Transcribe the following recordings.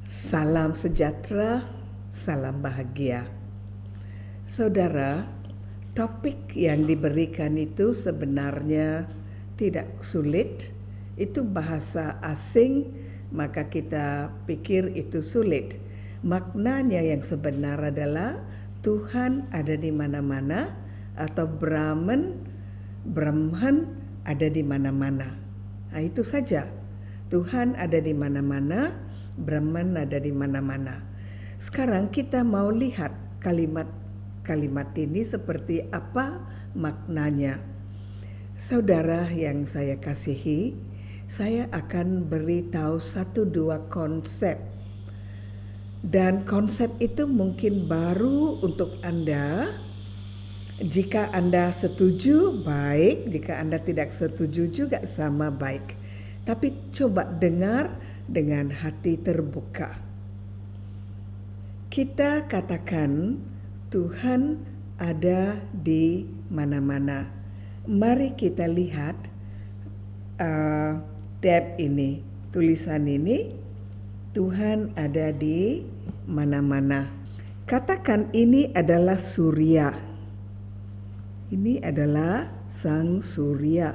Salam sejahtera, salam bahagia. Saudara, topik yang diberikan itu sebenarnya tidak sulit. Itu bahasa asing, maka kita pikir itu sulit. Maknanya yang sebenar adalah Tuhan ada di mana-mana, atau Brahman ada di mana-mana. Nah, itu saja. Tuhan ada di mana-mana, Brahman ada di mana-mana. Sekarang kita mau lihat kalimat ini seperti apa maknanya. Saudara yang saya kasihi, saya akan beritahu 1-2 konsep. Dan konsep itu mungkin baru untuk Anda. Jika Anda setuju, baik. Jika Anda tidak setuju juga sama baik. Tapi coba dengar dengan hati terbuka. Kita katakan Tuhan ada di mana-mana. Mari kita lihat tab ini, tulisan ini, Tuhan ada di mana-mana. Katakan ini adalah surya. Ini adalah sang surya.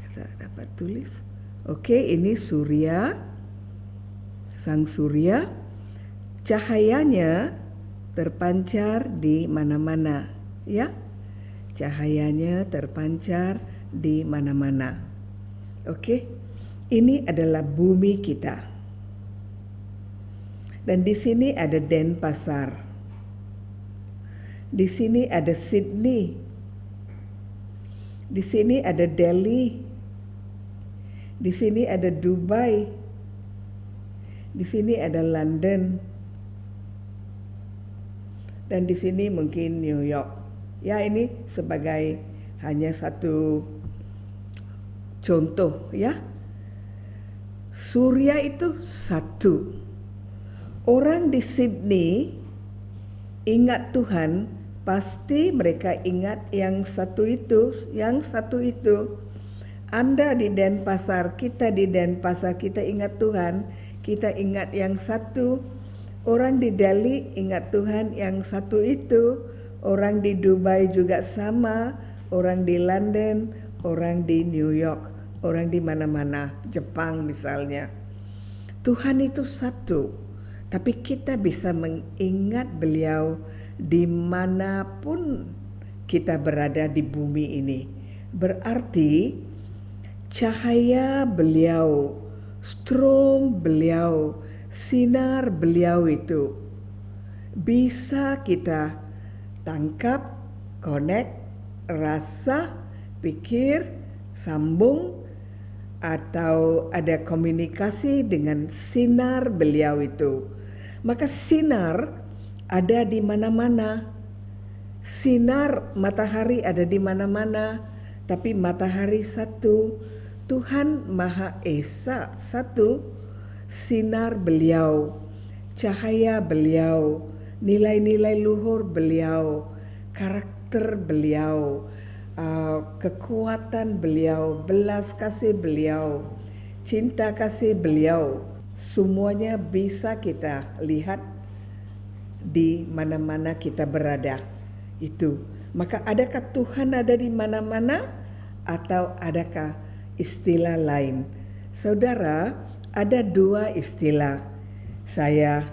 Kita dapat tulis. Oke, ini surya. Sang surya. Cahayanya terpancar di mana-mana, ya. Cahayanya terpancar di mana-mana. Oke. Ini adalah bumi kita. Dan di sini ada Denpasar. Di sini ada Sydney. Di sini ada Delhi. Di sini ada Dubai. Di sini ada London. Dan di sini mungkin New York. Ya, ini sebagai hanya satu contoh, ya. Surya itu satu. Orang di Sydney ingat Tuhan, pasti mereka ingat yang satu itu, Anda di Denpasar, kita di Denpasar, kita ingat Tuhan, kita ingat yang satu. Orang di Delhi ingat Tuhan yang satu itu. Orang di Dubai juga sama. Orang di London, orang di New York, orang di mana-mana, Jepang misalnya. Tuhan itu satu. Tapi kita bisa mengingat beliau dimanapun kita berada di bumi ini. Berarti cahaya beliau, strom beliau, sinar beliau itu bisa kita tangkap, connect, rasa, pikir, sambung, atau ada komunikasi dengan sinar beliau itu. Maka sinar ada di mana-mana. Sinar matahari ada di mana-mana, tapi matahari satu. Tuhan Maha Esa satu. Sinar beliau, cahaya beliau, nilai-nilai luhur beliau, karakter beliau, kekuatan beliau, belas kasih beliau, cinta kasih beliau, semuanya bisa kita lihat di mana-mana kita berada. Itu. Maka adakah Tuhan ada di mana-mana atau adakah istilah lain? Saudara, ada 2 istilah. Saya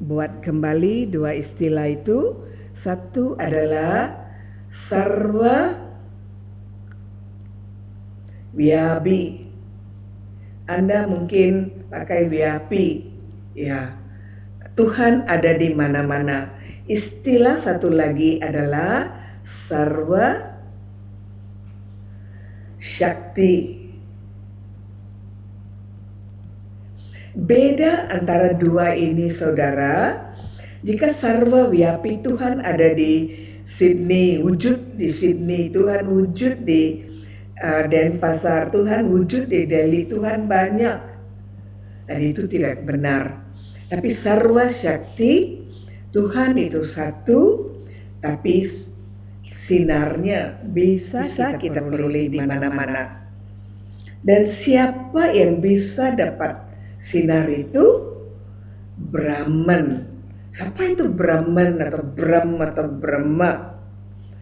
buat kembali 2 istilah itu. Satu adalah sarva vyapi. Anda mungkin pakai vyapi. Ya. Tuhan ada di mana-mana. Istilah satu lagi adalah sarva shakti. Beda antara 2 ini, saudara. Jika sarva vyapi, Tuhan ada di Sydney, wujud di Sydney, Tuhan wujud di Denpasar, Tuhan wujud di Delhi, Tuhan banyak. Dan itu tidak benar. Tapi sarva shakti, Tuhan itu satu, tapi sinarnya bisa kita peroleh di mana-mana. Dan siapa yang bisa dapat sinar itu? Brahman. Siapa itu Brahman atau Brahm atau Brahma?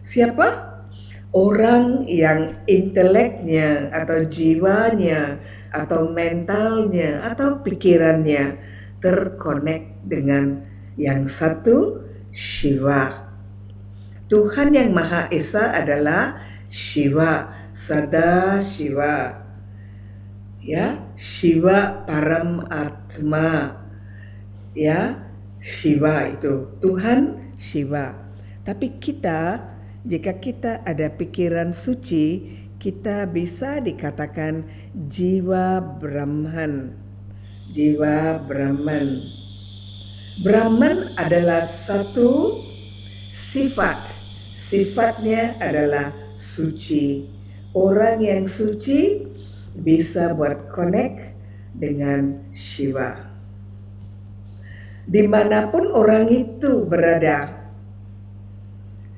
Siapa? Orang yang inteleknya atau jiwanya atau mentalnya atau pikirannya terkonek dengan yang satu, Shiva. Tuhan yang Maha Esa adalah Shiva, Sada Shiva. Ya, Shiva Param Atma. Ya, Shiva itu Tuhan Shiva. Tapi kita, jika kita ada pikiran suci, kita bisa dikatakan jiwa Brahman. Jiwa Brahman. Brahman adalah satu sifat. Sifatnya adalah suci. Orang yang suci bisa buat connect dengan Shiva. Dimanapun orang itu berada,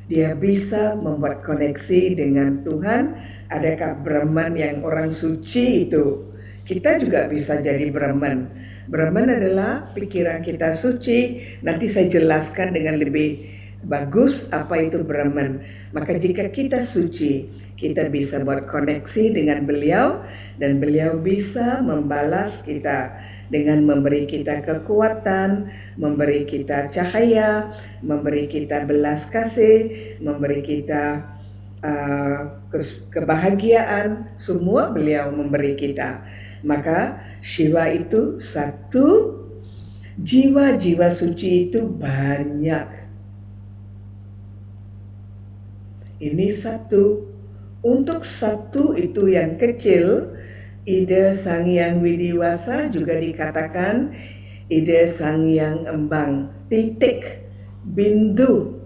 dia bisa membuat koneksi dengan Tuhan. Adakah Brahman yang orang suci itu? Kita juga bisa jadi Brahman. Brahman adalah pikiran kita suci. Nanti saya jelaskan dengan lebih bagus apa itu Brahman. Maka jika kita suci, kita bisa buat koneksi dengan beliau, dan beliau bisa membalas kita dengan memberi kita kekuatan, memberi kita cahaya, memberi kita belas kasih, memberi kita kebahagiaan. Semua beliau memberi kita. Maka Shiva itu satu, jiwa-jiwa suci itu banyak. Ini satu. Untuk satu itu yang kecil, Ida Sang Hyang Widiwasa juga dikatakan Ida Sang Hyang Embang, titik, bindu.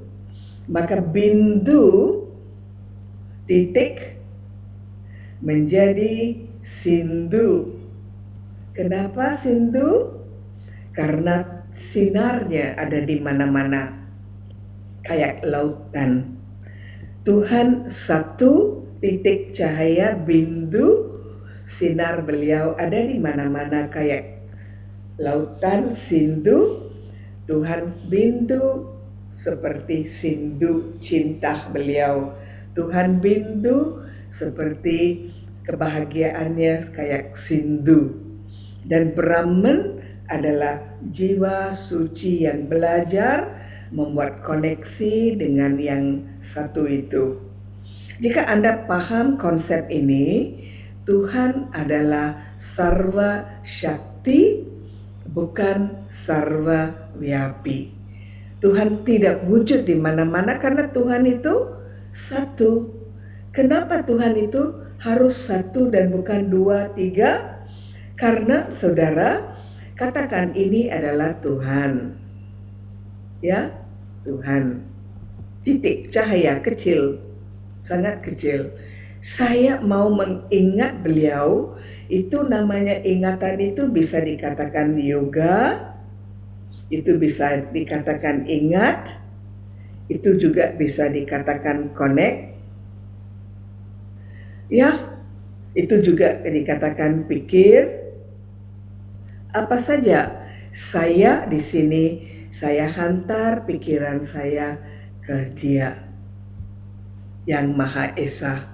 Maka bindu, titik, menjadi sindu. Kenapa sindu? Karena sinarnya ada di mana-mana, kayak lautan. Tuhan satu, titik cahaya, bindu, sinar beliau ada di mana-mana kayak lautan, sindu. Tuhan bindu seperti sindu cinta beliau. Tuhan bindu seperti kebahagiaannya kayak sindu. Dan Brahman adalah jiwa suci yang belajar membuat koneksi dengan yang satu itu. Jika Anda paham konsep ini, Tuhan adalah Sarva Shakti, bukan Sarva Vyapi. Tuhan tidak wujud di mana-mana karena Tuhan itu satu. Kenapa Tuhan itu harus satu dan bukan dua, tiga? Karena saudara, katakan ini adalah Tuhan. Ya, Tuhan. Titik cahaya kecil, sangat kecil. Saya mau mengingat beliau, itu namanya ingatan itu bisa dikatakan yoga, itu bisa dikatakan ingat, itu juga bisa dikatakan connect. Ya, itu juga dikatakan pikir. Apa saja, saya di sini, saya hantar pikiran saya ke Dia yang Maha Esa,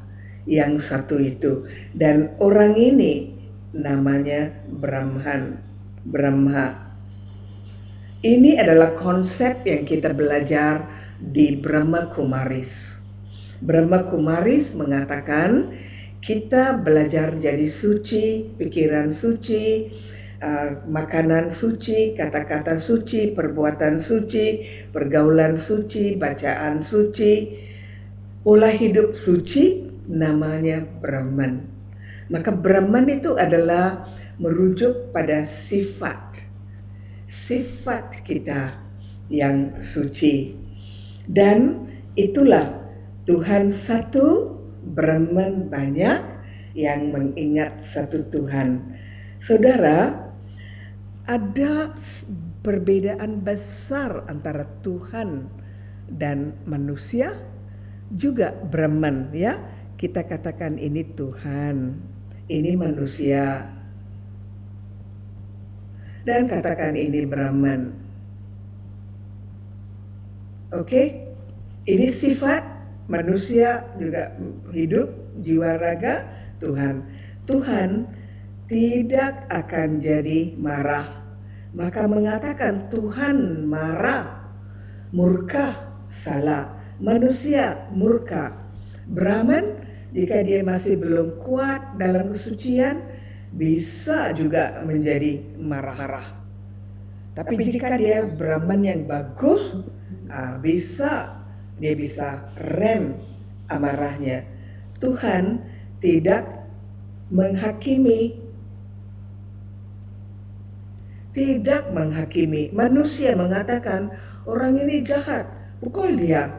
yang satu itu. Dan orang ini namanya Brahma. Ini adalah konsep yang kita belajar di Brahma Kumaris. Brahma Kumaris mengatakan kita belajar jadi suci, pikiran suci, makanan suci, kata-kata suci, perbuatan suci, pergaulan suci, bacaan suci, pola hidup suci, namanya Brahman. Maka Brahman itu adalah merujuk pada sifat kita yang suci. Dan itulah Tuhan satu, Brahman banyak yang mengingat satu Tuhan. Saudara, ada perbedaan besar antara Tuhan dan manusia, juga Brahman ya. Kita katakan ini Tuhan, ini manusia, dan katakan ini Brahman. Oke? Ini sifat manusia juga hidup, jiwa raga Tuhan. Tuhan tidak akan jadi marah. Maka mengatakan Tuhan marah, murka, salah. Manusia murka. Brahman jika dia masih belum kuat dalam kesucian bisa juga menjadi marah-marah. Tapi jika dia Brahman yang bagus, dia bisa rem amarahnya. Tuhan tidak menghakimi. Manusia mengatakan orang ini jahat, pukul dia.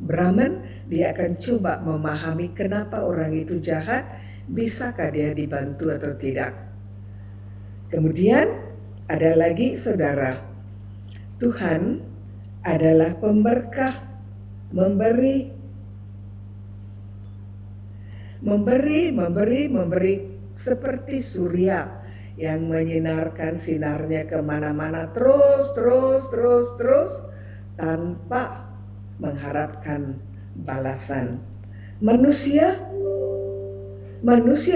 Brahman dia akan coba memahami kenapa orang itu jahat, bisakah dia dibantu atau tidak. Kemudian ada lagi saudara, Tuhan adalah pemberkah, memberi seperti surya yang menyinarkan sinarnya kemana-mana terus tanpa mengharapkan balasan. Manusia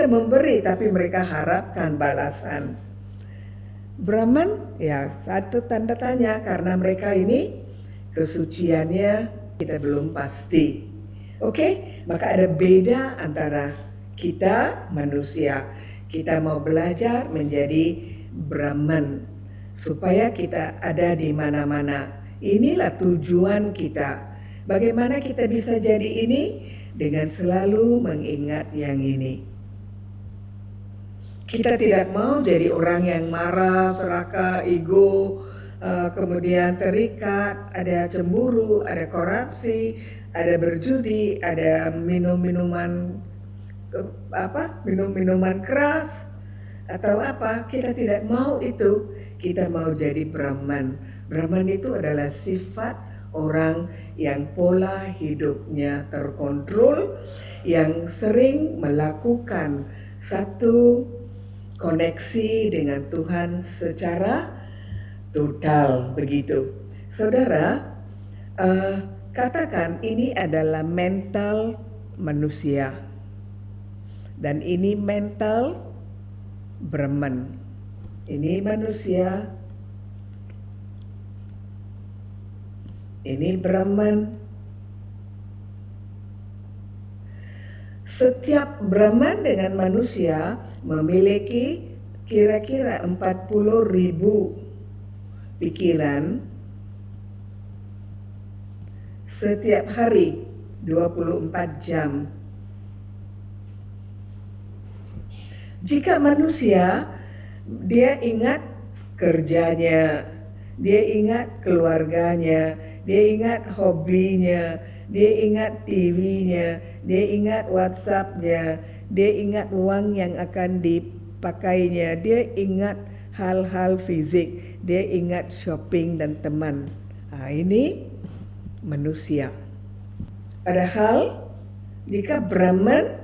memberi tapi mereka harapkan balasan. Brahman ya satu tanda tanya karena mereka ini kesuciannya kita belum pasti. Oke, maka ada beda antara kita manusia. Kita mau belajar menjadi Brahman supaya kita ada di mana-mana. Inilah tujuan kita. Bagaimana kita bisa jadi ini? Dengan selalu mengingat yang ini. Kita tidak mau jadi orang yang marah, serakah, ego, kemudian terikat, ada cemburu, ada korupsi, ada berjudi, ada minuman keras atau apa. Kita tidak mau itu. Kita mau jadi Brahman. Brahman itu adalah sifat orang yang pola hidupnya terkontrol, yang sering melakukan satu koneksi dengan Tuhan secara total begitu. Saudara, katakan ini adalah mental manusia. Dan ini mental Brahman. Ini manusia. Ini Brahman. Setiap Brahman dengan manusia memiliki kira-kira 40.000 pikiran setiap hari 24 jam. Jika manusia, dia ingat kerjanya, dia ingat keluarganya, dia ingat hobinya, dia ingat TV-nya, dia ingat WhatsApp-nya, dia ingat uang yang akan dipakainya, dia ingat hal-hal fisik, dia ingat shopping dan teman. Ini manusia. Padahal jika Brahman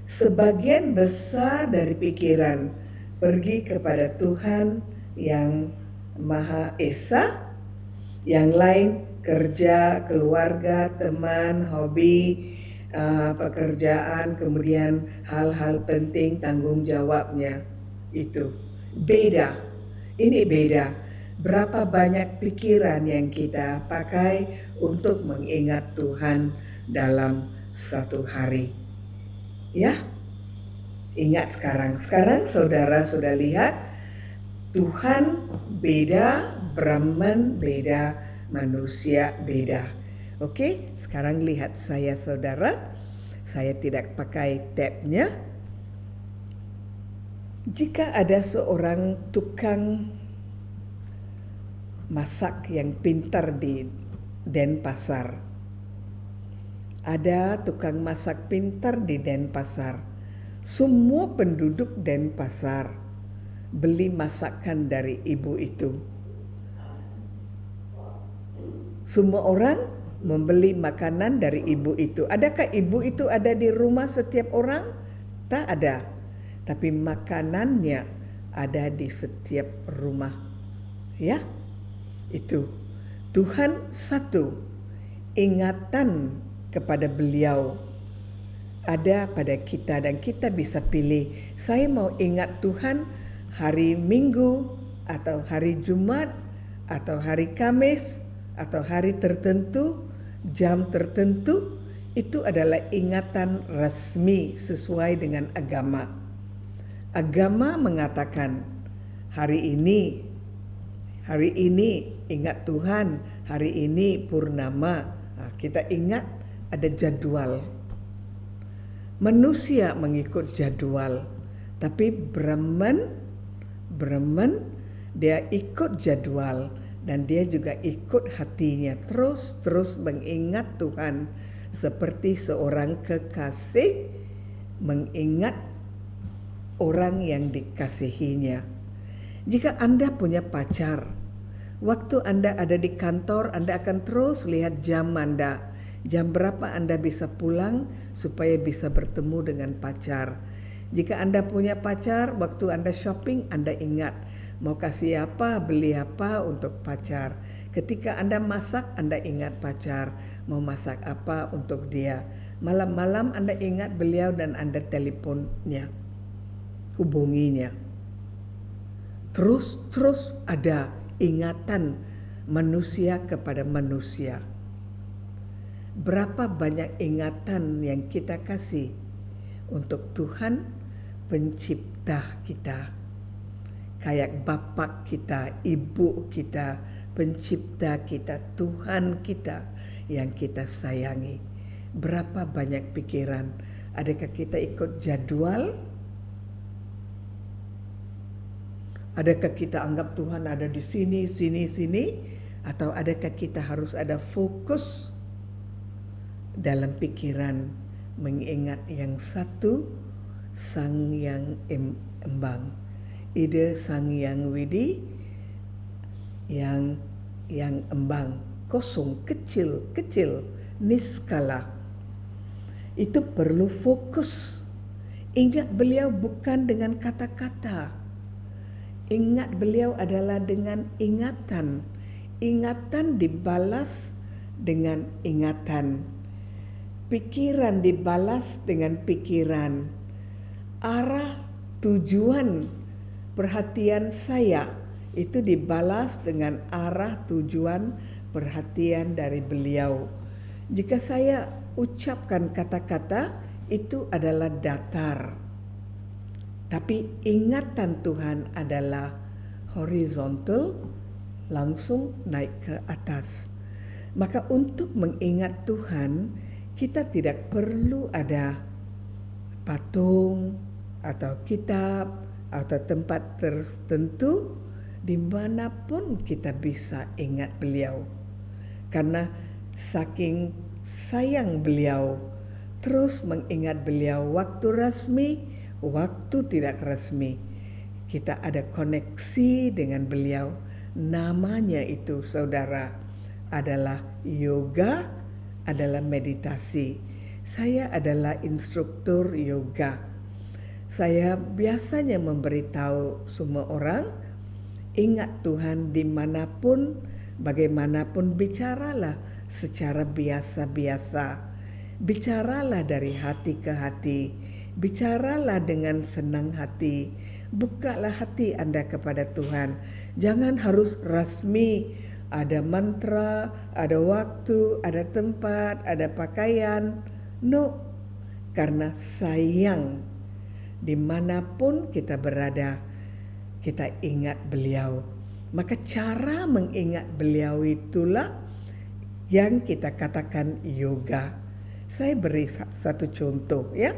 sebagian besar dari pikiran pergi kepada Tuhan yang Maha Esa, yang lain kerja, keluarga, teman, hobi, pekerjaan, kemudian hal-hal penting tanggung jawabnya. Itu beda. Ini beda. Berapa banyak pikiran yang kita pakai untuk mengingat Tuhan dalam satu hari. Ya, ingat sekarang. Sekarang saudara sudah lihat Tuhan beda, Brahman beda, manusia beda. Oke, sekarang lihat saya saudara. Saya tidak pakai tabnya. Jika ada seorang tukang masak yang pintar di Denpasar. Ada tukang masak pintar di Denpasar. Semua penduduk Denpasar beli masakan dari ibu itu. Semua orang membeli makanan dari ibu itu. Adakah ibu itu ada di rumah setiap orang? Tak ada. Tapi makanannya ada di setiap rumah. Ya, itu. Tuhan satu, ingatan kepada beliau ada pada kita dan kita bisa pilih. Saya mau ingat Tuhan hari Minggu atau hari Jumat atau hari Kamis atau hari tertentu, jam tertentu. Itu adalah ingatan resmi sesuai dengan agama. Agama mengatakan hari ini ingat Tuhan, hari ini purnama. Nah, kita ingat ada jadwal. Manusia mengikut jadwal, tapi Brahman dia ikut jadwal dan dia juga ikut hatinya, terus mengingat Tuhan seperti seorang kekasih mengingat orang yang dikasihinya. Jika Anda punya pacar, waktu Anda ada di kantor, Anda akan terus lihat jam Anda. Jam berapa Anda bisa pulang supaya bisa bertemu dengan pacar. Jika Anda punya pacar, waktu Anda shopping, Anda ingat mau kasih apa, beli apa untuk pacar. Ketika Anda masak, Anda ingat pacar, mau masak apa untuk dia. Malam-malam Anda ingat beliau dan Anda teleponnya, hubunginya. Terus ada ingatan manusia kepada manusia. Berapa banyak ingatan yang kita kasih untuk Tuhan pencipta kita, kayak bapak kita, ibu kita, pencipta kita, Tuhan kita yang kita sayangi. Berapa banyak pikiran, adakah kita ikut jadwal? Adakah kita anggap Tuhan ada di sini, atau adakah kita harus ada fokus dalam pikiran mengingat yang satu, Sang Yang Embang, Ida Sang Yang Widi, yang embang, kosong, kecil, niskala. Itu perlu fokus. Ingat beliau bukan dengan kata-kata. Ingat beliau adalah dengan ingatan. Ingatan dibalas dengan ingatan. Pikiran dibalas dengan pikiran. Arah tujuan perhatian saya itu dibalas dengan arah tujuan perhatian dari beliau. Jika saya ucapkan kata-kata, itu adalah datar. Tapi ingatan Tuhan adalah horizontal, langsung naik ke atas. Maka untuk mengingat Tuhan, kita tidak perlu ada patung atau kitab atau tempat tertentu dimanapun kita bisa ingat beliau. Karena saking sayang beliau, terus mengingat beliau waktu resmi, waktu tidak resmi. Kita ada koneksi dengan beliau. Namanya itu, saudara, adalah yoga, adalah meditasi. Saya adalah instruktur yoga. Saya biasanya memberitahu semua orang, ingat Tuhan dimanapun, bagaimanapun, bicaralah secara biasa-biasa. Bicaralah dari hati ke hati. Bicaralah dengan senang hati. Bukalah hati Anda kepada Tuhan. Jangan harus rasmi. Ada mantra, ada waktu, ada tempat, ada pakaian. No, karena sayang. Dimanapun kita berada, kita ingat beliau. Maka cara mengingat beliau itulah yang kita katakan yoga. Saya beri satu contoh ya.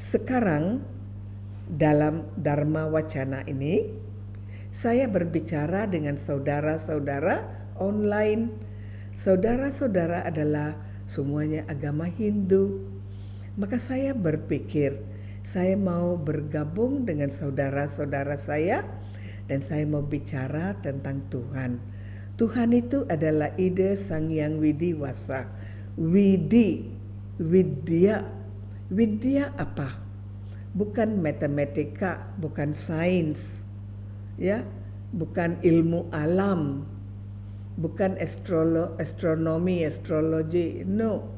Sekarang dalam Dharma Wacana ini, saya berbicara dengan saudara-saudara online. Saudara-saudara adalah semuanya agama Hindu. Maka saya berpikir, Saya mau bergabung dengan saudara-saudara saya dan saya mau bicara tentang Tuhan. Tuhan itu adalah ide Sang Hyang Widi Wasa. Widi, widya. Widya apa? Bukan matematika, bukan sains, ya, bukan ilmu alam, bukan astronomi, astrologi, no.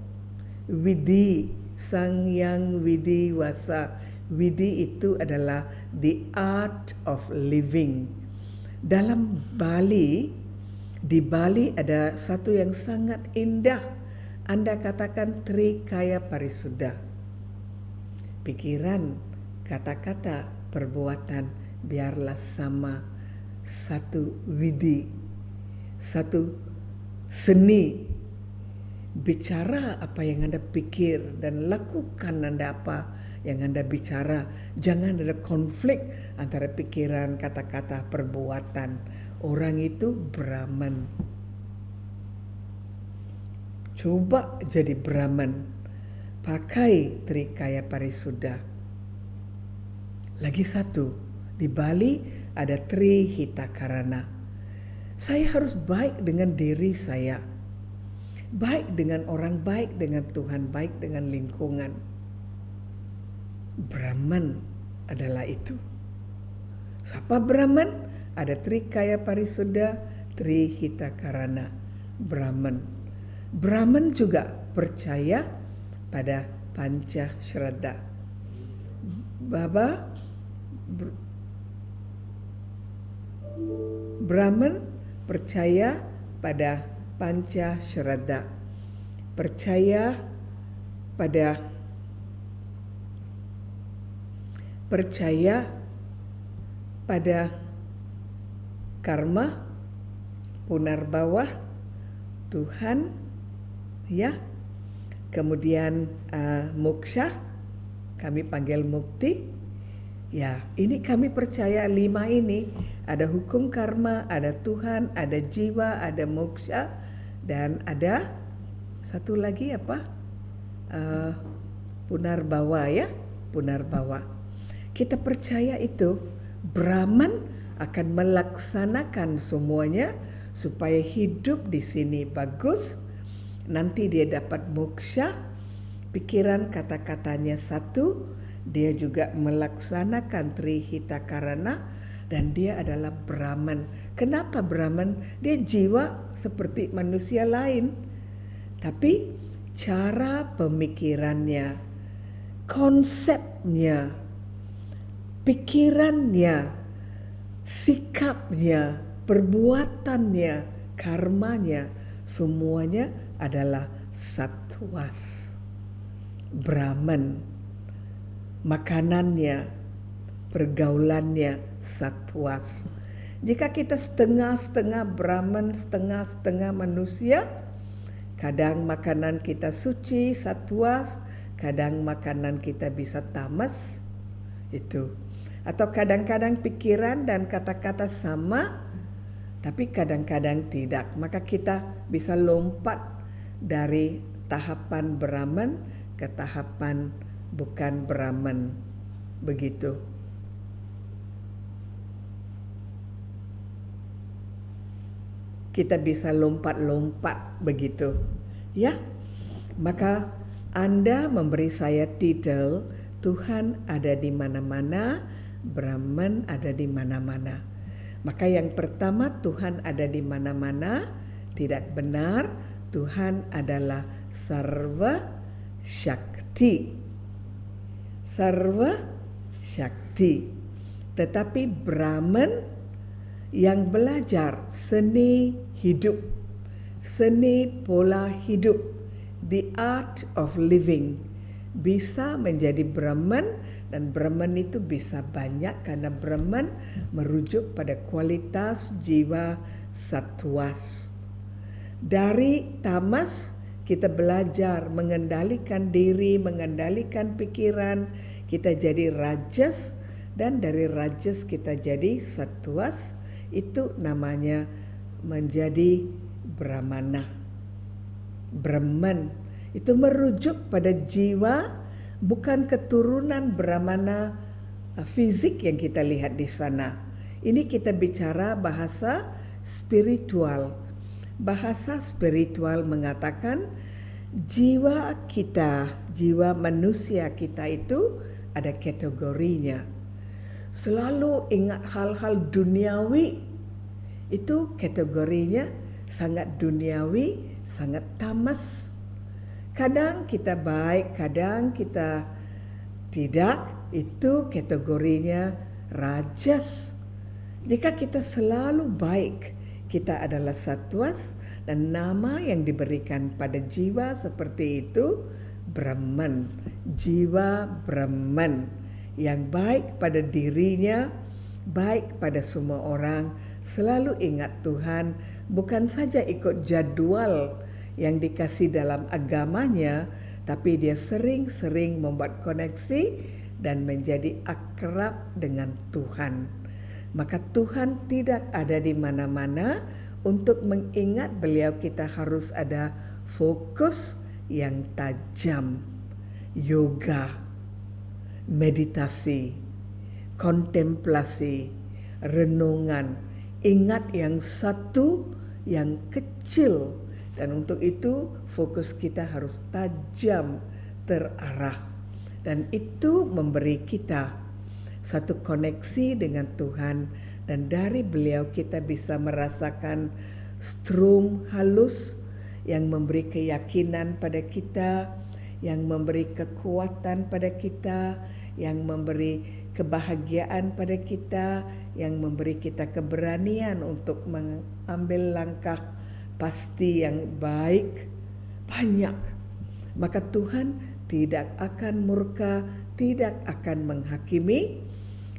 Widi, Sang Hyang Widi Wasa. Widi itu adalah the art of living. Dalam Bali, di Bali ada satu yang sangat indah. Anda katakan Trikaya Parisuddha. Pikiran, kata-kata, perbuatan biarlah sama, satu widi, satu seni. Bicara apa yang Anda pikir dan lakukan Anda apa yang Anda bicara. Jangan ada konflik antara pikiran, kata-kata, perbuatan. Orang itu Brahman. Coba jadi Brahman. Pakai Trikaya Parisuddha. Lagi satu, di Bali ada Trihitakarana. Saya harus baik dengan diri saya. Baik dengan orang, baik dengan Tuhan, baik dengan lingkungan. Brahman adalah itu. Siapa Brahman? Ada Trikaya Parisuddha, Trihitakarana. Brahman. Brahman juga percaya pada Panca Shraddha. Brahman percaya pada Panca Shraddha. Percaya pada karma, punarbhawa, Tuhan, ya. Kemudian moksha, kami panggil mukti. Ya, ini kami percaya 5 ini. Ada hukum karma, ada Tuhan, ada jiwa, ada moksha, dan ada satu lagi apa? Punarbhawa, ya, punarbhawa. Kita percaya itu. Brahman akan melaksanakan semuanya supaya hidup di sini bagus. Nanti dia dapat moksha, pikiran kata-katanya satu, dia juga melaksanakan Trihitakarana, dan dia adalah Brahman. Kenapa Brahman? Dia jiwa seperti manusia lain, tapi cara pemikirannya, konsepnya, pikirannya, sikapnya, perbuatannya, karmanya, semuanya adalah satwas. Brahman, makanannya, pergaulannya satwas. Jika kita setengah-setengah Brahman, setengah-setengah manusia, kadang makanan kita suci, satwas, kadang makanan kita bisa tamas, itu. Atau kadang-kadang pikiran dan kata-kata sama, tapi kadang-kadang tidak. Maka kita bisa lompat dari tahapan Brahman ke tahapan bukan Brahman. Begitu. Kita bisa lompat-lompat begitu. Ya. Maka Anda memberi saya titel Tuhan ada di mana-mana, Brahman ada di mana-mana. Maka yang pertama, Tuhan ada di mana-mana, tidak benar. Tuhan adalah Sarva Shakti. Sarva Shakti. Tetapi Brahman yang belajar seni hidup, seni pola hidup, the art of living, bisa menjadi Brahman. Dan Brahman itu bisa banyak karena Brahman merujuk pada kualitas jiwa satwas. Dari tamas kita belajar mengendalikan diri, mengendalikan pikiran, kita jadi rajas, dan dari rajas kita jadi satwas, itu namanya menjadi Brahmana. Brahman itu merujuk pada jiwa, bukan keturunan Brahmana fisik yang kita lihat di sana. Ini kita bicara bahasa spiritual. Bahasa spiritual mengatakan jiwa kita, jiwa manusia kita itu ada kategorinya. Selalu ingat hal-hal duniawi, itu kategorinya sangat duniawi, sangat tamas. Kadang kita baik, kadang kita tidak, itu kategorinya rajas. Jika kita selalu baik, kita adalah satwas, dan nama yang diberikan pada jiwa seperti itu Brahman, jiwa Brahman yang baik pada dirinya, baik pada semua orang, selalu ingat Tuhan, bukan saja ikut jadwal yang dikasih dalam agamanya, tapi dia sering-sering membuat koneksi dan menjadi akrab dengan Tuhan. Maka Tuhan tidak ada di mana-mana. Untuk mengingat beliau kita harus ada fokus yang tajam, yoga, meditasi, kontemplasi, renungan, ingat yang satu, yang kecil. Dan untuk itu fokus kita harus tajam, terarah. Dan itu memberi kita satu koneksi dengan Tuhan, dan dari beliau kita bisa merasakan strum halus yang memberi keyakinan pada kita, yang memberi kekuatan pada kita, yang memberi kebahagiaan pada kita, yang memberi kita keberanian untuk mengambil langkah pasti yang baik. Banyak. Maka Tuhan tidak akan murka, tidak akan menghakimi.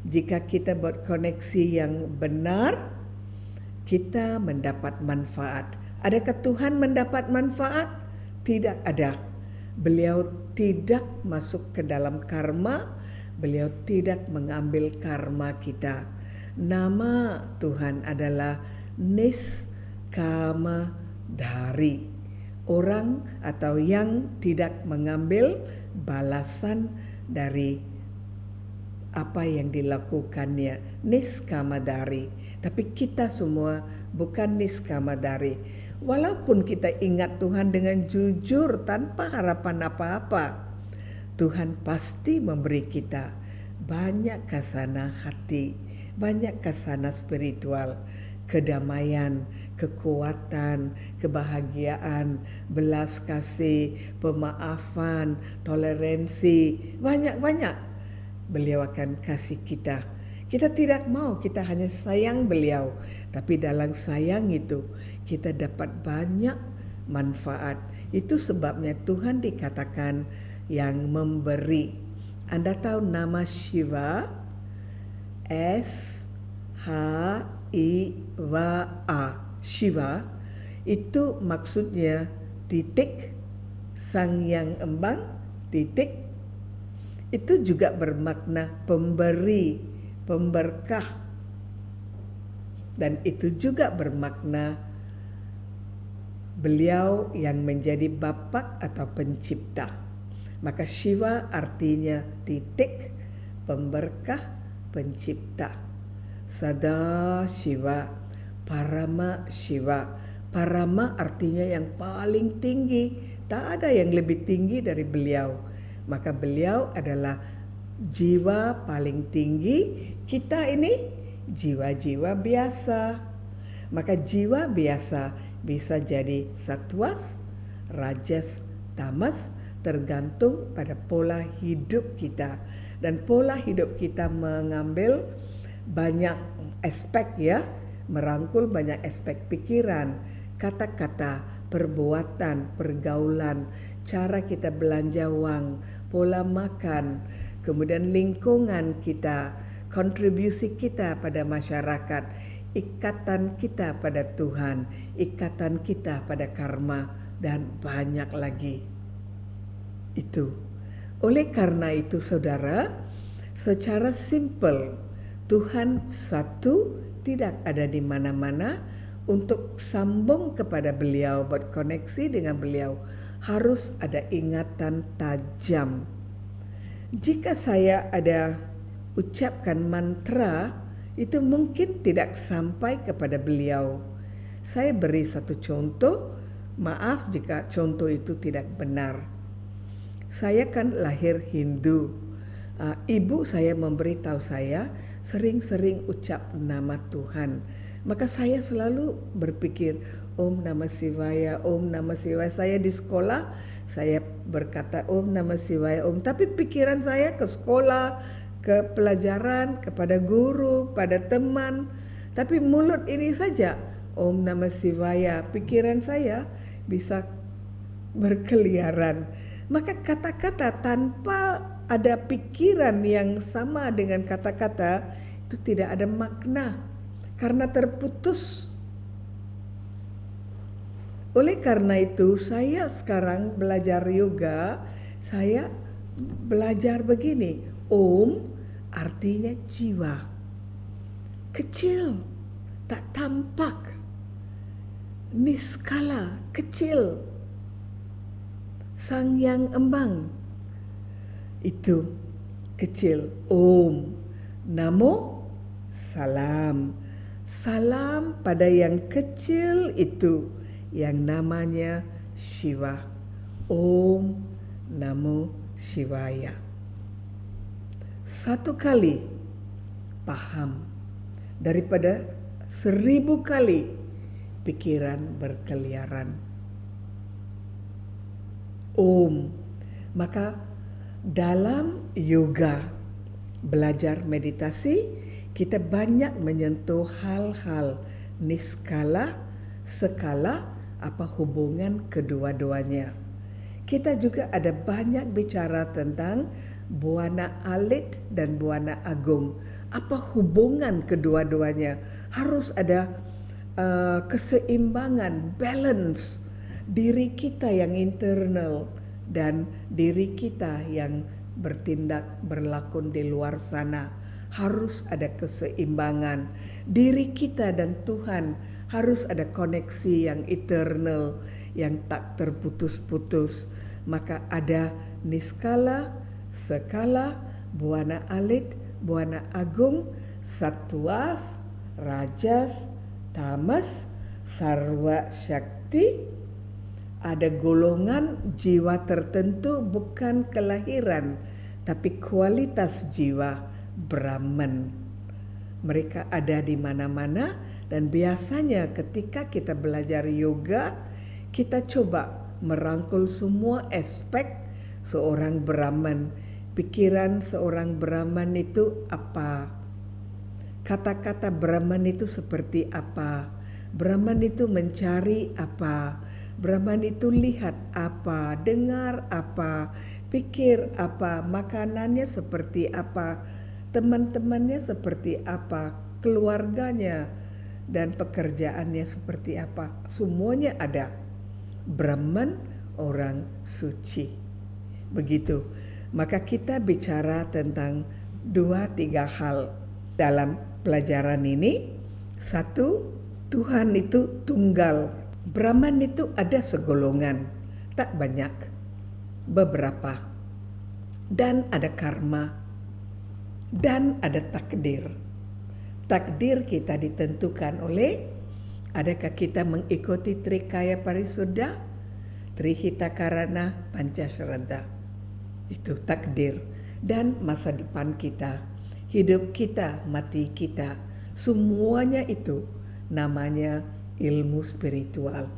Jika kita buat koneksi yang benar, kita mendapat manfaat. Adakah Tuhan mendapat manfaat? Tidak ada. Beliau tidak masuk ke dalam karma, beliau tidak mengambil karma kita. Nama Tuhan adalah Niskamadhari, orang atau yang tidak mengambil balasan dari apa yang dilakukannya, Niskamadhari. Tapi kita semua bukan Niskamadhari. Walaupun kita ingat Tuhan dengan jujur tanpa harapan apa-apa, Tuhan pasti memberi kita banyak kasana hati, banyak kasana spiritual, kedamaian, kekuatan, kebahagiaan, belas kasih, pemaafan, toleransi, banyak-banyak. Beliau akan kasih kita. Kita tidak mau, kita hanya sayang beliau. Tapi dalam sayang itu kita dapat banyak manfaat. Itu sebabnya Tuhan dikatakan yang memberi. Anda tahu nama Shiva? S-H-I-V-A. Shiva itu maksudnya titik, sang yang embang, titik. Itu juga bermakna pemberi, pemberkah. Dan itu juga bermakna beliau yang menjadi Bapak atau pencipta. Maka Shiva artinya titik, pemberkah, pencipta. Sada Shiva, Parama Shiva. Parama artinya yang paling tinggi. Tak ada yang lebih tinggi dari beliau. Maka beliau adalah jiwa paling tinggi. Kita ini jiwa-jiwa biasa. Maka jiwa biasa bisa jadi satwas, rajas, tamas, tergantung pada pola hidup kita. Dan pola hidup kita mengambil banyak aspek ya, merangkul banyak aspek pikiran, kata-kata, perbuatan, pergaulan, cara kita belanja uang, pola makan, kemudian lingkungan kita, kontribusi kita pada masyarakat, ikatan kita pada Tuhan, ikatan kita pada karma, dan banyak lagi. Itu. Oleh karena itu saudara, secara simple, Tuhan satu, tidak ada di mana-mana. Untuk sambung kepada beliau, berkoneksi dengan beliau, harus ada ingatan tajam. Jika saya ada ucapkan mantra, itu mungkin tidak sampai kepada beliau. Saya beri satu contoh, maaf jika contoh itu tidak benar. Saya kan lahir Hindu. Ibu saya memberitahu saya sering-sering ucap nama Tuhan. Maka saya selalu berpikir, Om Namah Shivaya, Om Namah Shivaya. Saya di sekolah, saya berkata Om Namah Shivaya, Om. Tapi pikiran saya ke sekolah, ke pelajaran, kepada guru, pada teman. Tapi mulut ini saja, Om Namah Shivaya. Pikiran saya bisa berkeliaran. Maka kata-kata tanpa ada pikiran yang sama dengan kata-kata itu tidak ada makna karena terputus. Oleh karena itu saya sekarang belajar yoga, saya belajar begini. Om artinya jiwa. Kecil, tak tampak. Niskala, kecil. Sang yang embang itu kecil. Om, namo, salam. Salam pada yang kecil itu yang namanya Shiva. Om Namo Shivaya. Satu kali paham daripada 1000 kali pikiran berkeliaran. Om. Maka dalam yoga, belajar meditasi, kita banyak menyentuh hal-hal niskala, skala, apa hubungan kedua-duanya. Kita juga ada banyak bicara tentang Buana Alit dan Buana Agung. Apa hubungan kedua-duanya? Harus ada keseimbangan, balance. Diri kita yang internal dan diri kita yang bertindak berlakon di luar sana harus ada keseimbangan. Diri kita dan Tuhan harus ada koneksi yang eternal, yang tak terputus-putus. Maka ada niskala, skala, buana alit, buana agung, satwas, rajas, tamas, sarwa syakti. Ada golongan jiwa tertentu bukan kelahiran, tapi kualitas jiwa Brahman. Mereka ada di mana-mana dan biasanya ketika kita belajar yoga, kita coba merangkul semua aspek seorang Brahman. Pikiran seorang Brahman itu apa? Kata-kata Brahman itu seperti apa? Brahman itu mencari apa? Brahman itu lihat apa, dengar apa, pikir apa, makanannya seperti apa, teman-temannya seperti apa, keluarganya dan pekerjaannya seperti apa. Semuanya ada. Brahman orang suci. Begitu. Maka kita bicara tentang 2-3 hal dalam pelajaran ini. Satu, Tuhan itu tunggal. Brahman itu ada segolongan, tak banyak, beberapa. Dan ada karma, dan ada takdir. Takdir kita ditentukan oleh, adakah kita mengikuti Trikaya Parisuddha, Trihita Karana, Pancasraddha. Itu takdir. Dan masa depan kita, hidup kita, mati kita, semuanya itu namanya ilmu spiritual.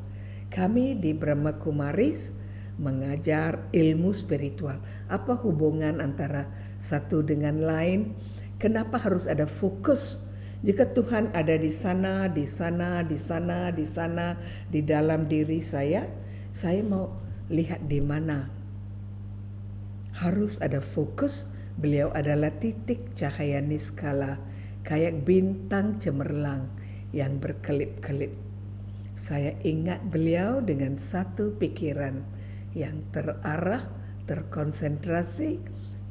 Kami di Brahma Kumaris mengajar ilmu spiritual. Apa hubungan antara satu dengan lain? Kenapa harus ada fokus? Jika Tuhan ada di sana, di sana, di sana, di sana, di dalam diri saya mau lihat di mana. Harus ada fokus. Beliau adalah titik cahaya niskala, kayak bintang cemerlang yang berkelip-kelip. Saya ingat beliau dengan satu pikiran yang terarah, terkonsentrasi,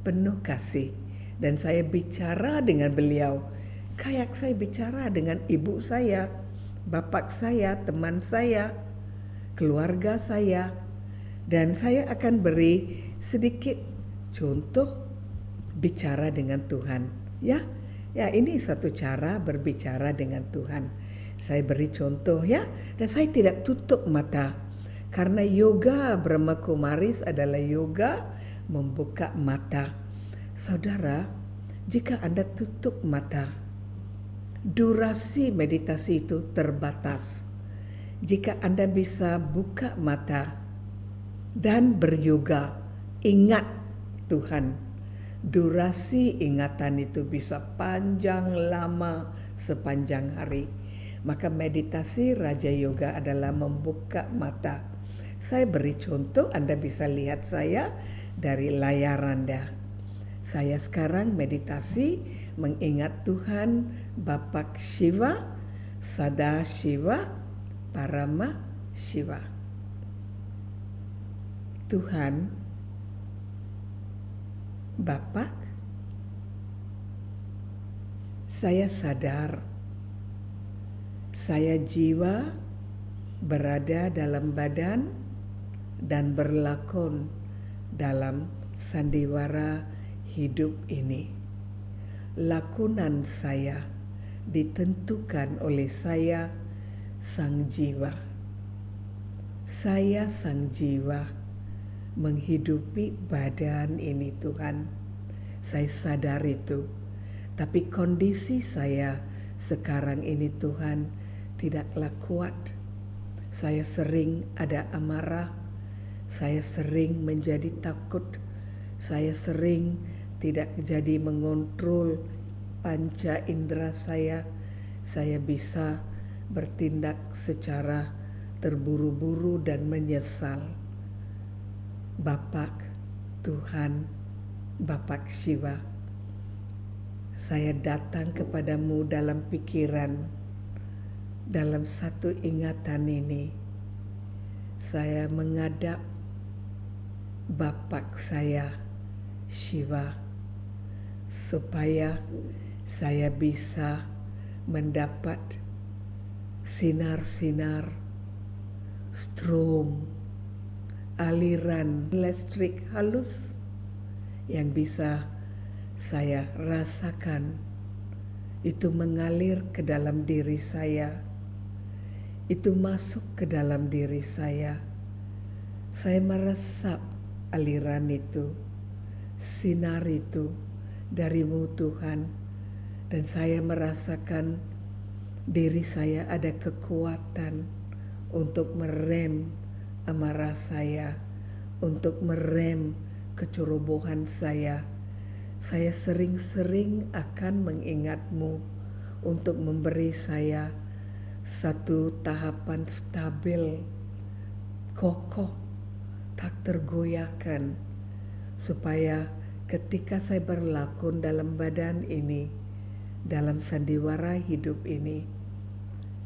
penuh kasih. Dan saya bicara dengan beliau, kayak saya bicara dengan ibu saya, bapak saya, teman saya, keluarga saya. Dan saya akan beri sedikit contoh bicara dengan Tuhan. Ya, ini satu cara berbicara dengan Tuhan. Saya beri contoh ya, dan saya tidak tutup mata. Karena yoga Brahma Kumaris adalah yoga membuka mata. Saudara, jika Anda tutup mata, durasi meditasi itu terbatas. Jika Anda bisa buka mata dan beryoga, ingat Tuhan. Durasi ingatan itu bisa panjang lama sepanjang hari. Maka meditasi Raja Yoga adalah membuka mata. Saya beri contoh, Anda bisa lihat saya dari layar Anda. Saya sekarang meditasi mengingat Tuhan Bapak Shiva, Sada Shiva, Parama Shiva. Tuhan Bapak, saya sadar saya jiwa berada dalam badan dan berlakon dalam sandiwara hidup ini. Lakonan saya ditentukan oleh saya, sang jiwa. Saya sang jiwa menghidupi badan ini, Tuhan. Saya sadar itu. Tapi kondisi saya sekarang ini, Tuhan, tidaklah kuat. Saya sering ada amarah. Saya sering menjadi takut. Saya sering tidak jadi mengontrol panca indera saya. Saya bisa bertindak secara terburu-buru dan menyesal. Bapak Tuhan, Bapak Shiva, saya datang kepadamu dalam pikiran, dalam satu ingatan ini. Saya menghadap Bapak saya, Shiva, supaya saya bisa mendapat sinar-sinar, strom, aliran listrik halus yang bisa saya rasakan itu mengalir ke dalam diri saya, itu masuk ke dalam diri saya. Saya meresap aliran itu, sinar itu darimu Tuhan, dan saya merasakan diri saya ada kekuatan untuk merem amarah saya, untuk merem kecerobohan saya. Saya sering-sering akan mengingatmu untuk memberi saya satu tahapan stabil, kokoh, tak tergoyahkan, supaya ketika saya berlakon dalam badan ini, dalam sandiwara hidup ini,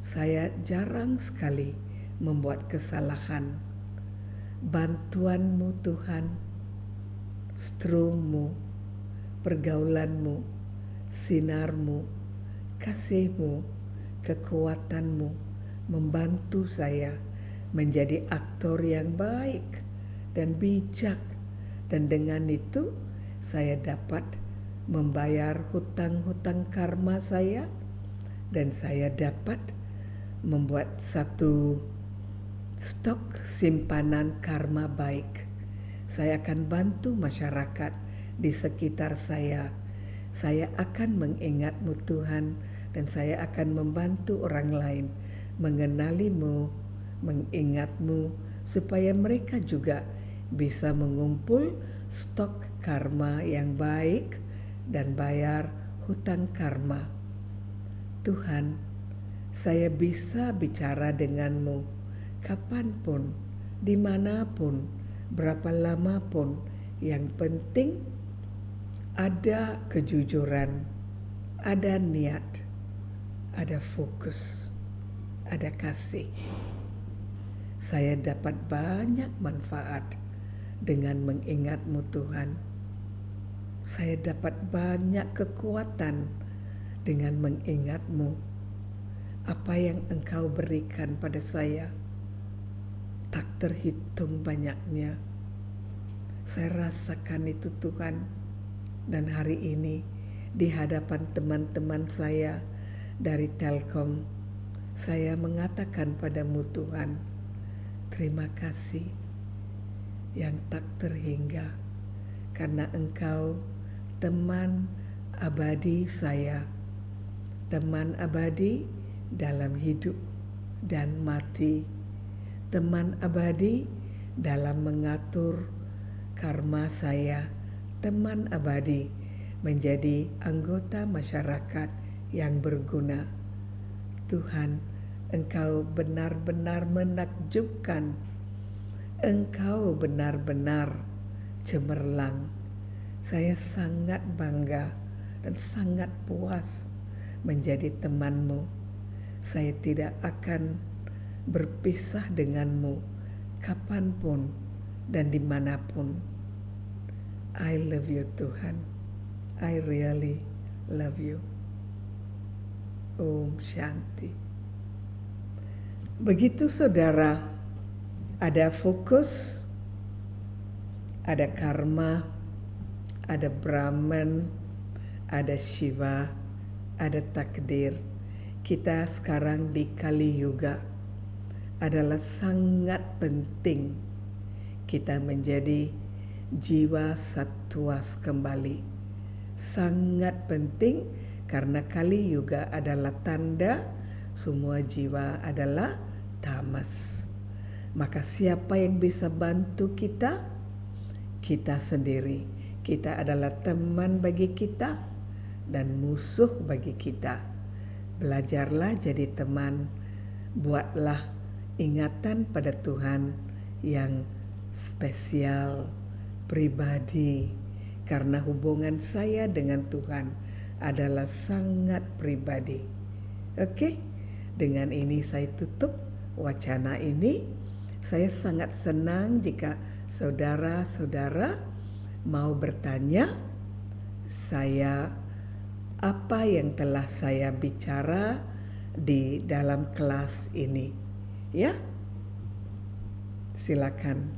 saya jarang sekali membuat kesalahan. Bantuanmu Tuhan, strommu, pergaulanmu, sinarmu, kasihmu, kekuatanmu membantu saya menjadi aktor yang baik dan bijak, dan dengan itu saya dapat membayar hutang-hutang karma saya, dan saya dapat membuat satu stok simpanan karma baik. Saya akan bantu masyarakat di sekitar saya. Saya akan mengingatmu Tuhan, dan saya akan membantu orang lain mengenalimu, mengingatmu, supaya mereka juga bisa mengumpul stok karma yang baik dan bayar hutang karma. Tuhan, saya bisa bicara denganmu kapanpun, dimanapun, berapa lama pun. Yang penting ada kejujuran, ada niat, ada fokus, ada kasih. Saya dapat banyak manfaat dengan mengingatmu Tuhan. Saya dapat banyak kekuatan dengan mengingatmu. Apa yang Engkau berikan pada saya tak terhitung banyaknya. Saya rasakan itu Tuhan. Dan hari ini di hadapan teman-teman saya dari Telkom, saya mengatakan padamu Tuhan, terima kasih yang tak terhingga, karena Engkau teman abadi saya, teman abadi dalam hidup dan mati, teman abadi dalam mengatur karma saya, teman abadi menjadi anggota masyarakat yang berguna. Tuhan, Engkau benar-benar menakjubkan, Engkau benar-benar cemerlang. Saya sangat bangga dan sangat puas menjadi temanmu. Saya tidak akan berpisah denganmu kapanpun dan dimanapun. I love you Tuhan. I really love you. Om Shanti. Begitu saudara, ada fokus, ada karma, ada Brahman, ada Shiva, ada takdir. Kita sekarang di Kali Yuga adalah sangat penting kita menjadi jiwa satwas kembali. Sangat penting karena Kali Yuga adalah tanda semua jiwa adalah tamas. Maka siapa yang bisa bantu kita? Kita sendiri. Kita adalah teman bagi kita dan musuh bagi kita. Belajarlah jadi teman. Buatlah ingatan pada Tuhan yang spesial, pribadi. Karena hubungan saya dengan Tuhan adalah sangat pribadi. Oke, dengan ini saya tutup wacana ini. Saya sangat senang jika saudara-saudara mau bertanya saya apa yang telah saya bicara di dalam kelas ini. Ya, silakan.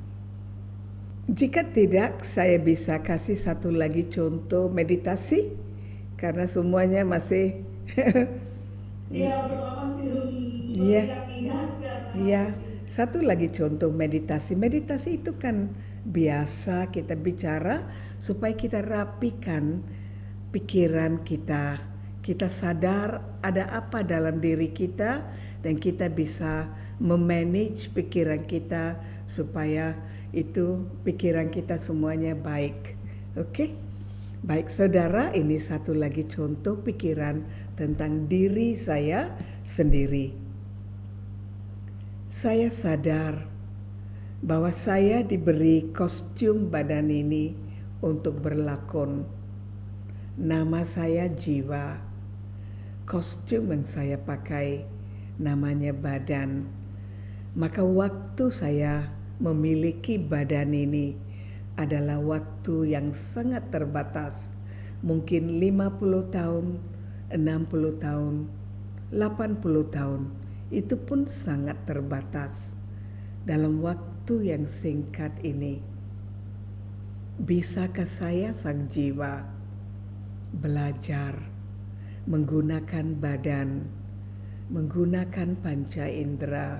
Jika tidak, saya bisa kasih satu lagi contoh meditasi karena semuanya masih ya, satu lagi contoh meditasi. Meditasi itu kan biasa kita bicara supaya kita rapikan pikiran kita. Kita sadar ada apa dalam diri kita dan kita bisa memanage pikiran kita supaya itu pikiran kita semuanya baik. Oke? Baik saudara, ini satu lagi contoh pikiran tentang diri saya sendiri. Saya sadar bahwa saya diberi kostum badan ini untuk berlakon. Nama saya jiwa. Kostum yang saya pakai namanya badan. Maka waktu saya memiliki badan ini adalah waktu yang sangat terbatas. Mungkin 50 tahun, 60 tahun, 80 tahun. Itu pun sangat terbatas. Dalam waktu yang singkat ini, bisakah saya sang jiwa belajar menggunakan badan, menggunakan panca indera,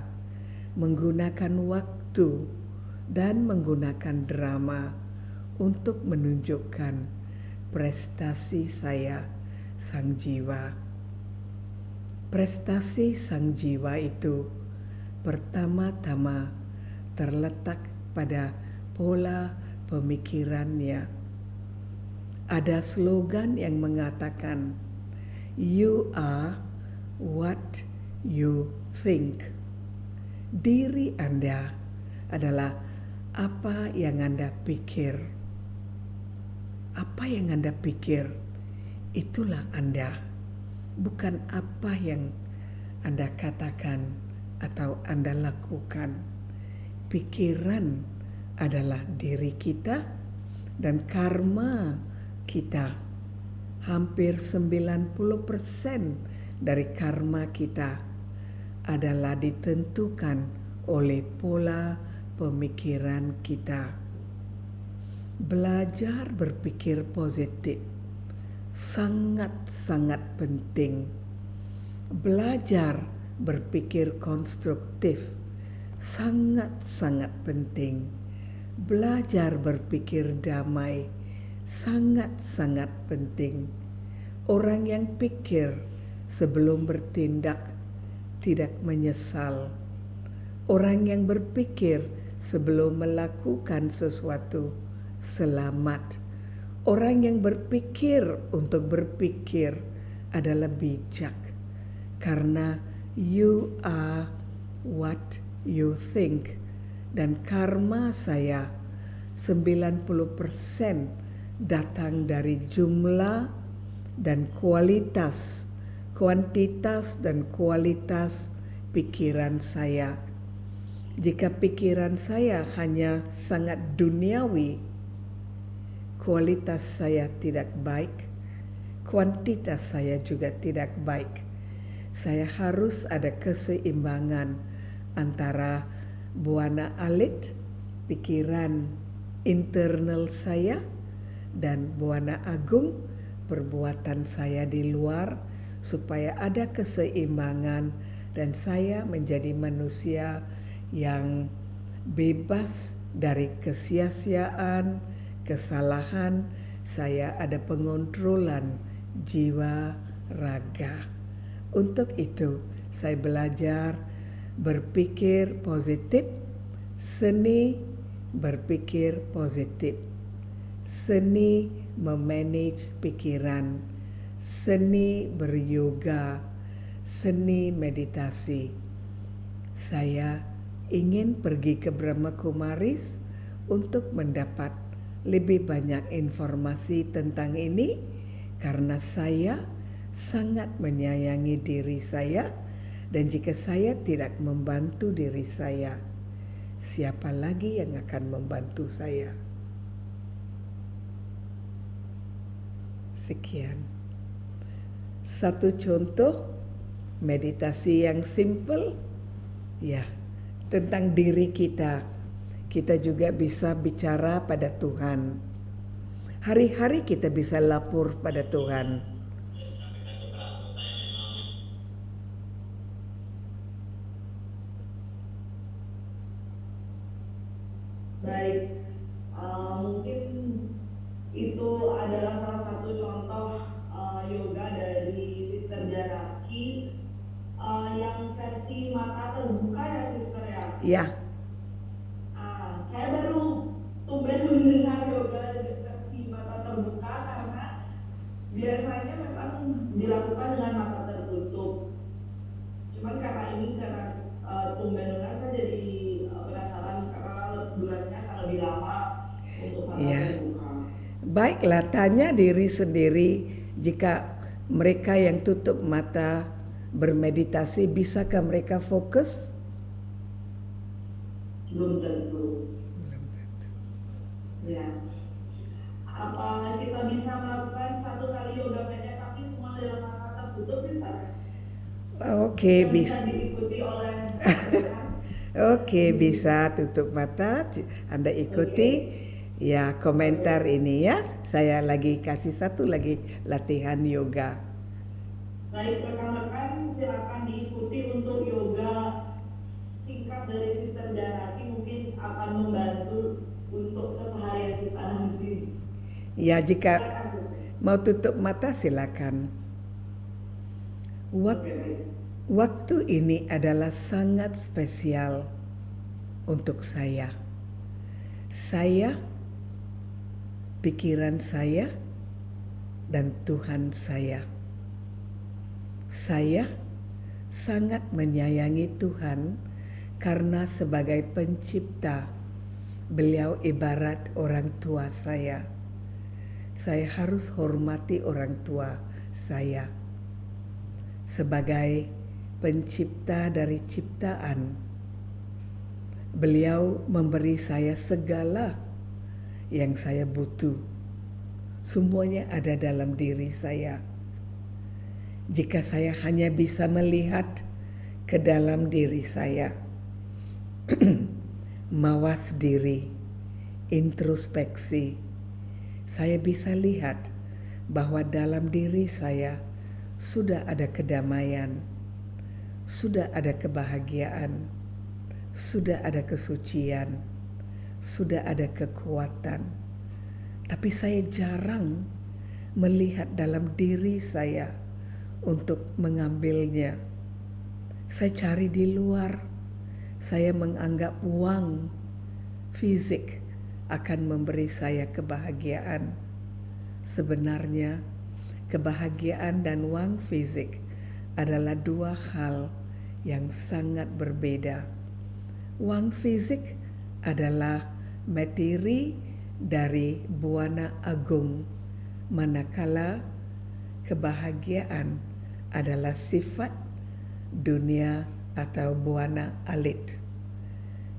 menggunakan waktu dan menggunakan drama untuk menunjukkan prestasi saya sang jiwa. Prestasi sang jiwa itu pertama-tama terletak pada pola pemikirannya. Ada slogan yang mengatakan, "You are what you think." Diri Anda adalah apa yang Anda pikir. Apa yang Anda pikir, itulah Anda. Bukan apa yang Anda katakan atau Anda lakukan. Pikiran adalah diri kita dan karma kita. Hampir 90% dari karma kita adalah ditentukan oleh pola pemikiran kita. Belajar berpikir positif sangat-sangat penting. Belajar berpikir konstruktif sangat-sangat penting. Belajar berpikir damai sangat-sangat penting. Orang yang pikir sebelum bertindak tidak menyesal. Orang yang berpikir sebelum melakukan sesuatu selamat. Orang yang berpikir untuk berpikir adalah bijak, karena you are what you think. Dan karma saya 90% datang dari jumlah dan kualitas, kuantitas dan kualitas pikiran saya. Jika pikiran saya hanya sangat duniawi, kualitas saya tidak baik, kuantitas saya juga tidak baik. Saya harus ada keseimbangan antara buana alit, pikiran internal saya, dan buana agung, perbuatan saya di luar, supaya ada keseimbangan dan saya menjadi manusia yang bebas dari kesia-siaan, kesalahan. Saya ada pengontrolan jiwa raga. Untuk itu saya belajar berpikir positif, seni berpikir positif, seni memanage pikiran, seni beryoga, seni meditasi. Saya ingin pergi ke Brahma Kumaris untuk mendapat lebih banyak informasi tentang ini, karena saya sangat menyayangi diri saya, dan jika saya tidak membantu diri saya, siapa lagi yang akan membantu saya? Sekian. Satu contoh meditasi yang simple, ya, tentang diri kita. Kita juga bisa bicara pada Tuhan. Hari-hari kita bisa lapor pada Tuhan. Baik, mungkin itu adalah salah satu contoh yoga dari Sister Janaki yang versi mata terbuka ya, Sister ya? Ya. Saya baru tumben mendengar yoga versi mata terbuka, karena biasanya memang dilakukan dengan mata tertutup. Cuman karena tumben dengar, saya jadi penasaran karena durasinya akan lebih lama untuk mata terbuka. Baiklah, tanya diri sendiri, jika mereka yang tutup mata bermeditasi, bisakah mereka fokus? Belum tentu. Ya. Apa kita bisa melakukan satu kali yoga pendek tapi semua dalam mata tertutup, Sister? Oke, bisa diikuti oleh mereka. Oke, bisa tutup mata, Anda ikuti. Ya, komentar ini ya. Saya lagi kasih satu lagi latihan yoga. Baik, rekan-rekan silakan diikuti untuk yoga singkat dari Sister Janaki, mungkin akan membantu untuk keseharian kita nanti. Ya, jika mau tutup mata silakan. Waktu ini adalah sangat spesial untuk saya. Saya, pikiran saya, dan Tuhan saya. Saya sangat menyayangi Tuhan karena sebagai pencipta, beliau ibarat orang tua saya. Saya harus hormati orang tua saya. Sebagai pencipta dari ciptaan, beliau memberi saya segala yang saya butuh. Semuanya ada dalam diri saya. Jika saya hanya bisa melihat ke dalam diri saya, mawas diri, introspeksi, saya bisa lihat bahwa dalam diri saya sudah ada kedamaian, sudah ada kebahagiaan, sudah ada kesucian, sudah ada kekuatan. Tapi saya jarang melihat dalam diri saya untuk mengambilnya. Saya cari di luar. Saya menganggap uang fisik akan memberi saya kebahagiaan. Sebenarnya kebahagiaan dan uang fisik adalah dua hal yang sangat berbeda. Uang fisik adalah materi dari buana agung, manakala kebahagiaan adalah sifat dunia atau buana alit.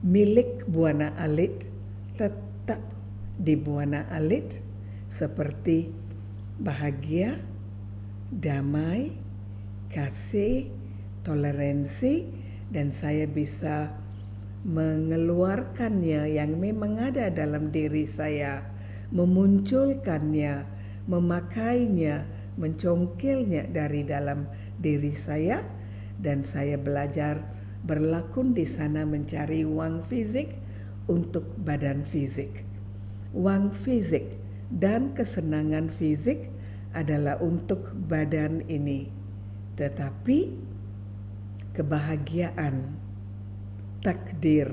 Milik buana alit tetap di buana alit seperti bahagia, damai, kasih, toleransi, dan saya bisa mengeluarkannya yang memang ada dalam diri saya, memunculkannya, memakainya, mencongkelnya dari dalam diri saya, dan saya belajar berlakon di sana mencari uang fisik untuk badan fisik. Uang fisik dan kesenangan fisik adalah untuk badan ini, tetapi kebahagiaan, takdir,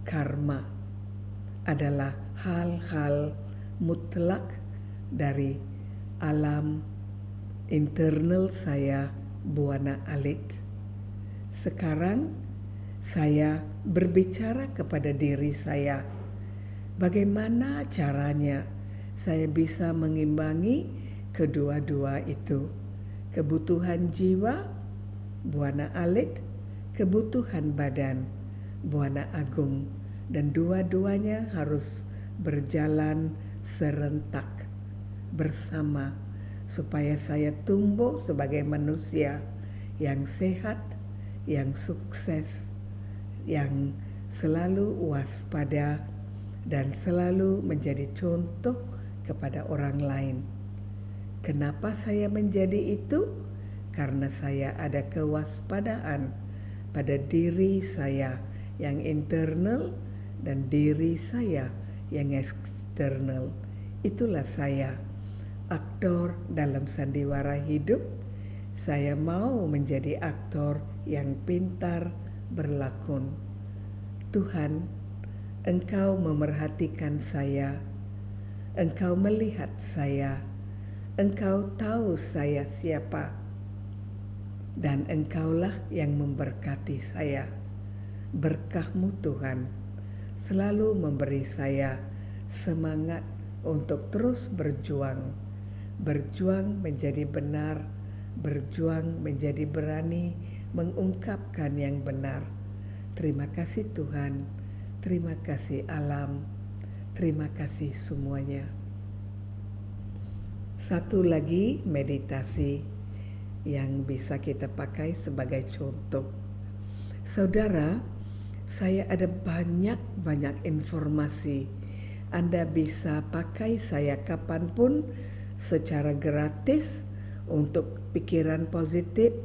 karma adalah hal-hal mutlak dari alam internal saya, buana alit. Sekarang saya berbicara kepada diri saya, bagaimana caranya saya bisa mengimbangi kedua-dua itu, kebutuhan jiwa, buana alit, kebutuhan badan, buana agung, dan dua-duanya harus berjalan serentak bersama supaya saya tumbuh sebagai manusia yang sehat, yang sukses, yang selalu waspada dan selalu menjadi contoh kepada orang lain. Kenapa saya menjadi itu? Karena saya ada kewaspadaan pada diri saya yang internal dan diri saya yang eksternal. Itulah saya, aktor dalam sandiwara hidup. Saya mau menjadi aktor yang pintar berlakon. Tuhan, Engkau memerhatikan saya, Engkau melihat saya, Engkau tahu saya siapa, dan Engkaulah yang memberkati saya. Berkah-Mu Tuhan selalu memberi saya semangat untuk terus berjuang menjadi benar, berjuang menjadi berani mengungkapkan yang benar. Terima kasih Tuhan, terima kasih alam, terima kasih semuanya. Satu lagi meditasi yang bisa kita pakai sebagai contoh. Saudara, saya ada banyak informasi. Anda bisa pakai saya kapanpun secara gratis untuk pikiran positif,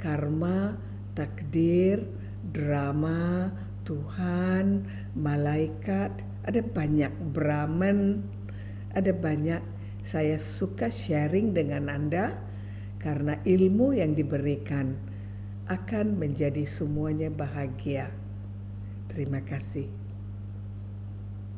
karma, takdir, drama, Tuhan, malaikat, ada banyak, Brahman, ada banyak. Saya suka sharing dengan Anda karena ilmu yang diberikan akan menjadi semuanya bahagia. Terima kasih.